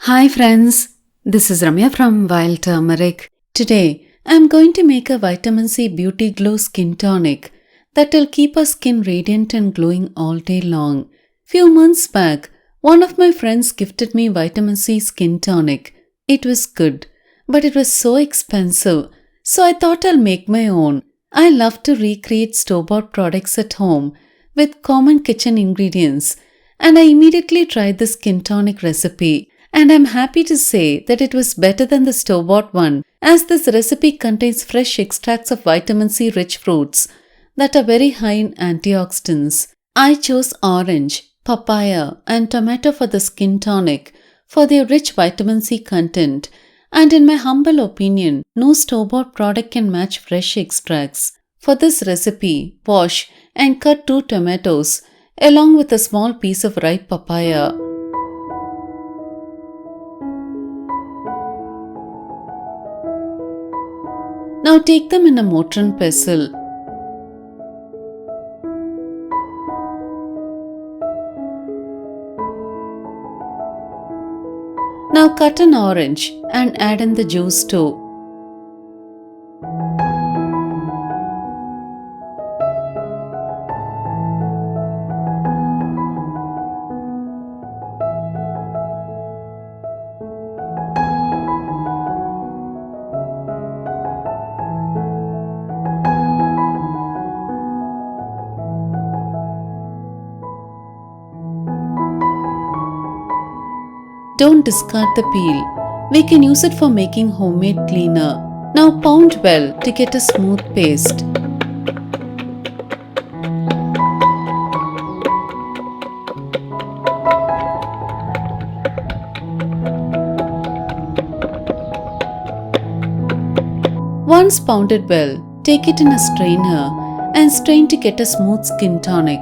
Hi friends, this is Ramya from Wild Turmeric. Today, I am going to make a vitamin C beauty glow skin tonic that will keep our skin radiant and glowing all day long. Few months back, one of my friends gifted me vitamin C skin tonic. It was good, but it was so expensive, so I thought I'll make my own. I love to recreate store-bought products at home with common kitchen ingredients, and I immediately tried the skin tonic recipe. And I'm happy to say that it was better than the store-bought one, as this recipe contains fresh extracts of vitamin C rich fruits that are very high in antioxidants. I chose orange, papaya and tomato for the skin tonic for their rich vitamin C content, and in my humble opinion, no store-bought product can match fresh extracts. For this recipe, wash and cut 2 tomatoes along with a small piece of ripe papaya. Now take them in a mortar and pestle. Now cut an orange and add in the juice too. Don't discard the peel. We can use it for making homemade cleaner. Now pound well to get a smooth paste. Once pounded well, take it in a strainer and strain to get a smooth skin tonic.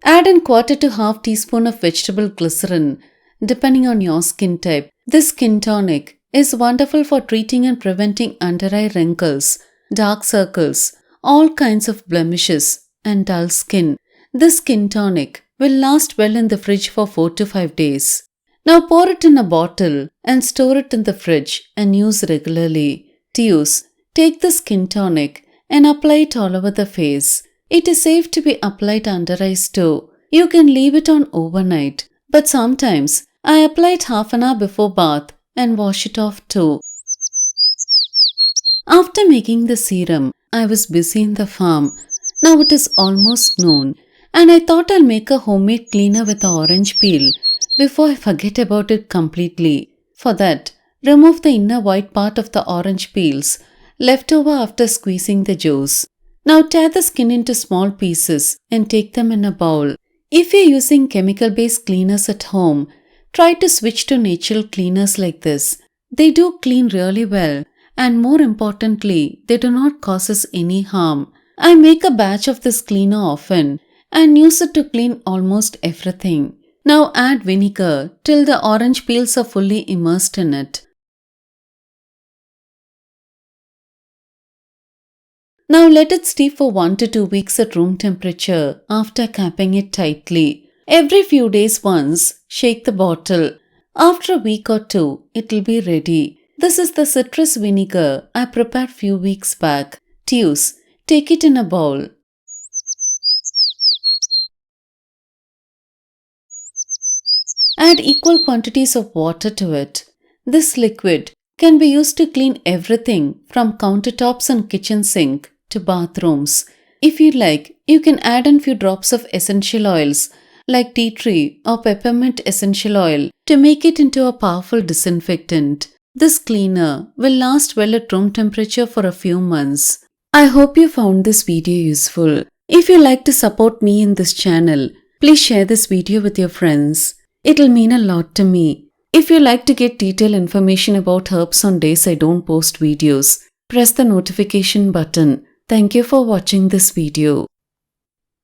Add in quarter to half teaspoon of vegetable glycerin, depending on your skin type. This skin tonic is wonderful for treating and preventing under-eye wrinkles, dark circles, all kinds of blemishes, and dull skin. This skin tonic will last well in the fridge for 4 to 5 days. Now pour it in a bottle and store it in the fridge and use regularly. To use, take the skin tonic and apply it all over the face. It is safe to be applied under eyes too. You can leave it on overnight, but sometimes I apply it half an hour before bath and wash it off too. After making the serum, I was busy in the farm. Now it is almost noon, and I thought I'll make a homemade cleaner with the orange peel before I forget about it completely. For that, remove the inner white part of the orange peels left over after squeezing the juice. Now tear the skin into small pieces and take them in a bowl. If you're using chemical-based cleaners at home, try to switch to natural cleaners like this. They do clean really well, and more importantly, they do not cause us any harm. I make a batch of this cleaner often and use it to clean almost everything. Now add vinegar till the orange peels are fully immersed in it. Now let it steep for 1 to 2 weeks at room temperature after capping it tightly. Every few days once, shake the bottle. After a week or 2, it will be ready. This is the citrus vinegar I prepared few weeks back. To use, take it in a bowl. Add equal quantities of water to it. This liquid can be used to clean everything from countertops and kitchen sink to bathrooms. If you like, you can add in few drops of essential oils like tea tree or peppermint essential oil to make it into a powerful disinfectant. This cleaner will last well at room temperature for a few months. I hope you found this video useful. If you like to support me in this channel, please share this video with your friends. It'll mean a lot to me. If you like to get detailed information about herbs on days I don't post videos, press the notification button. Thank you for watching this video.